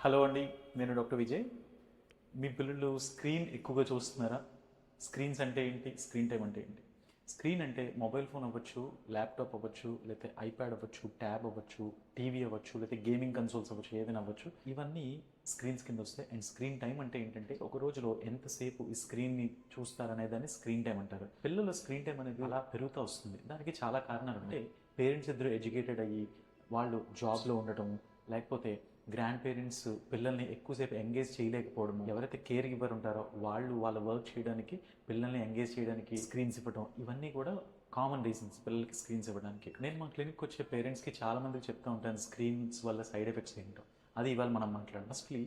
Hello అండి, నేను doctor Vijay. మీ పిల్లలు స్క్రీన్ ఎక్కువగా చూస్తున్నారా? స్క్రీన్స్ అంటే ఏంటి? స్క్రీన్ టైం అంటే ఏంటి? స్క్రీన్ అంటే మొబైల్ ఫోన్ అవ్వచ్చు, ల్యాప్టాప్ అవ్వచ్చు, లేకపోతే ఐప్యాడ్ అవ్వచ్చు, ట్యాబ్ అవ్వచ్చు, టీవీ అవ్వచ్చు, లేకపోతే గేమింగ్ కన్సోల్స్ అవ్వచ్చు, ఏదైనా అవ్వచ్చు. ఇవన్నీ స్క్రీన్స్ కింద వస్తాయి. అండ్ స్క్రీన్ టైం అంటే ఏంటంటే ఒక రోజులో ఎంతసేపు ఈ స్క్రీన్ని చూస్తారనే దాన్ని స్క్రీన్ టైం అంటారు. పిల్లల స్క్రీన్ టైం అనేది అలా పెరుగుతూ వస్తుంది. దానికి చాలా కారణాలు ఉంటాయి. పేరెంట్స్ ఇద్దరు ఎడ్యుకేటెడ్ అయ్యి వాళ్ళు జాబ్లో ఉండటం, లేకపోతే గ్రాండ్ పేరెంట్స్ పిల్లల్ని ఎక్కువసేపు ఎంగేజ్ చేయలేకపోవడం, ఎవరైతే కేర్ గివర్ ఉంటారో వాళ్ళు వాళ్ళ వర్క్ చేయడానికి, పిల్లల్ని ఎంగేజ్ చేయడానికి స్క్రీన్స్ ఇవ్వడం, ఇవన్నీ కూడా కామన్ రీజన్స్ పిల్లలకి స్క్రీన్స్ ఇవ్వడానికి. నేను మా క్లినిక్ వచ్చే పేరెంట్స్కి చాలా మందికి చెప్తూ ఉంటాను స్క్రీన్స్ వల్ల సైడ్ ఎఫెక్ట్స్ ఏంటో. అది ఇవాళ మనం మాట్లాడడం. ఫస్ట్లీ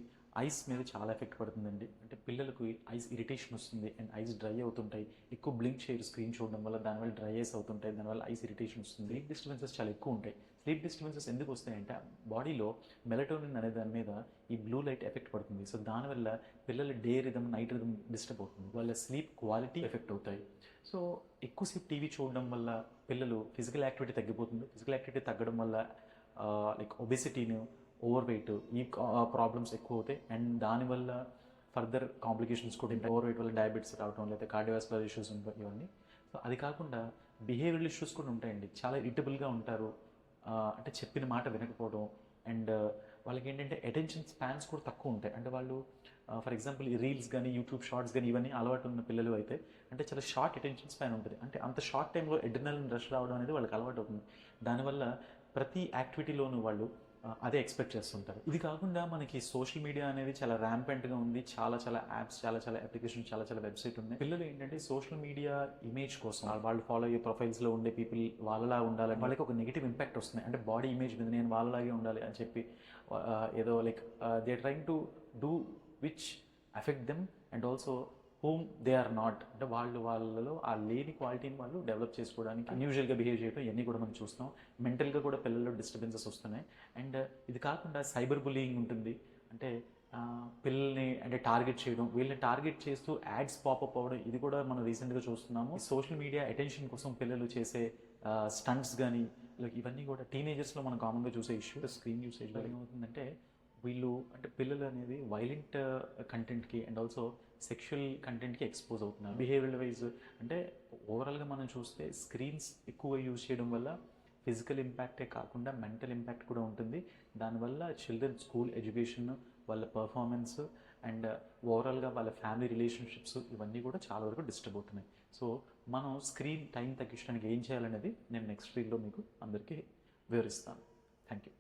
ఐస్ మీద చాలా ఎఫెక్ట్ పడుతుందండి. అంటే పిల్లలకు ఐస్ ఇరిటేషన్ వస్తుంది అండ్ ఐస్ డ్రై అవుతుంటాయి. ఎక్కువ బ్లింక్ చేయరు స్క్రీన్ చూడడం వల్ల, దానివల్ల డ్రై ఐస్ అవుతుంటాయి, దానివల్ల ఐస్ ఇరిటేషన్ వస్తుంది. స్లీప్ డిస్టర్బెన్సెస్ చాలా ఎక్కువ ఉంటాయి. స్లీప్ డిస్టర్బెన్సెస్ ఎందుకు వస్తాయంటే బాడీలో మెలటోనిన్ అనే దాని మీద ఈ బ్లూ లైట్ ఎఫెక్ట్ పడుతుంది. సో దానివల్ల పిల్లల day rhythm, night rhythm disturb అవుతుంది. వాళ్ళ స్లీప్ క్వాలిటీ ఎఫెక్ట్ అవుతాయి. సో ఎక్కువసేపు టీవీ చూడడం వల్ల పిల్లలు ఫిజికల్ యాక్టివిటీ తగ్గిపోతుంది. ఫిజికల్ యాక్టివిటీ తగ్గడం వల్ల లైక్ ఒబెసిటీని, ఓవర్ వెయిట్, ఈ ప్రాబ్లమ్స్ ఎక్కువ అవుతాయి. అండ్ దానివల్ల ఫర్దర్ కాంప్లికేషన్స్ కూడా ఉంటాయి. ఓవర్ వెయిట్ వల్ల డయాబెటీస్ రావడం, లేకపోతే కార్డియోవాస్కులర్ ఇష్యూస్ ఉంటాయి, ఇవన్నీ. సో అది కాకుండా బిహేవియరల్ ఇష్యూస్ కూడా ఉంటాయండి. చాలా ఇరిటబుల్గా ఉంటారు, అంటే చెప్పిన మాట వినకపోవడం. అండ్ వాళ్ళకి ఏంటంటే అటెన్షన్ స్పాన్స్ కూడా తక్కువ ఉంటాయి. అంటే వాళ్ళు ఫర్ ఎగ్జాంపుల్ ఈ రీల్స్ కానీ, యూట్యూబ్ షార్ట్స్ కానీ, ఇవన్నీ అలవాటు ఉన్న పిల్లలు అయితే అంటే చాలా షార్ట్ అటెన్షన్ స్పాన్ ఉంటుంది. అంటే అంత షార్ట్ టైంలో అడ్రినలిన్ రష్ రావడం అనేది వాళ్ళకి అలవాటు అవుతుంది. దానివల్ల ప్రతి యాక్టివిటీలోనూ వాళ్ళు అదే ఎక్స్పెక్ట్ చేస్తుంటారు. ఇది కాకుండా మనకి సోషల్ మీడియా అనేది చాలా ర్యాంపెంట్గా ఉంది. చాలా చాలా యాప్స్, చాలా చాలా అప్లికేషన్, చాలా చాలా వెబ్సైట్ ఉన్నాయి. పిల్లలు ఏంటంటే సోషల్ మీడియా ఇమేజ్ కోసం వాళ్ళు ఫాలో అయ్యే ప్రొఫైల్స్లో ఉండే పీపుల్ వాళ్ళలా ఉండాలని వాళ్ళకి ఒక నెగిటివ్ ఇంపాక్ట్ వస్తుంది. అంటే బాడీ ఇమేజ్ మీద నేను వాళ్ళలాగే ఉండాలి అని చెప్పి ఏదో like they trying to do which affect them and also whom they are not. అంటే వాళ్ళలో ఆ లేని క్వాలిటీని వాళ్ళు డెవలప్ చేసుకోవడానికి అన్యూజువల్గా బిహేవ్ చేయడం, ఇవన్నీ కూడా మనం చూస్తాం. మెంటల్గా కూడా పిల్లల్లో డిస్టర్బెన్సెస్ వస్తున్నాయి. అండ్ ఇది కాకుండా సైబర్ బుల్లింగ్ ఉంటుంది. అంటే పిల్లల్ని అంటే టార్గెట్ చేయడం, వీళ్ళని టార్గెట్ చేస్తూ యాడ్స్ పాపప్ అవ్వడం, ఇది కూడా మనం రీసెంట్గా చూస్తున్నాము. సోషల్ మీడియా అటెన్షన్ కోసం పిల్లలు చేసే స్టంట్స్ కానీ, ఇవన్నీ కూడా టీనేజర్స్లో మనం కామన్గా చూసే ఇష్యూ. స్క్రీన్ యూసేజ్ వల్ల ఏమవుతుందంటే వీళ్ళు అంటే పిల్లలు అనేది వైలెంట్ కంటెంట్కి అండ్ ఆల్సో సెక్షువల్ కంటెంట్కి ఎక్స్పోజ్ అవుతున్నారు. బిహేవియర్ వైజ్ అంటే ఓవరాల్గా మనం చూస్తే స్క్రీన్స్ ఎక్కువ యూజ్ చేయడం వల్ల ఫిజికల్ ఇంపాక్టే కాకుండా మెంటల్ ఇంపాక్ట్ కూడా ఉంటుంది. దానివల్ల చిల్డ్రన్ స్కూల్ ఎడ్యుకేషన్, వాళ్ళ పర్ఫార్మెన్స్ అండ్ ఓవరాల్గా వాళ్ళ ఫ్యామిలీ రిలేషన్షిప్స్, ఇవన్నీ కూడా చాలా వరకు డిస్టర్బ్ అవుతున్నాయి. సో మనం స్క్రీన్ టైం తగ్గించడానికి ఏం చేయాలనేది నేను నెక్స్ట్ వీక్లో మీకు అందరికీ వివరిస్తాను. Thank you.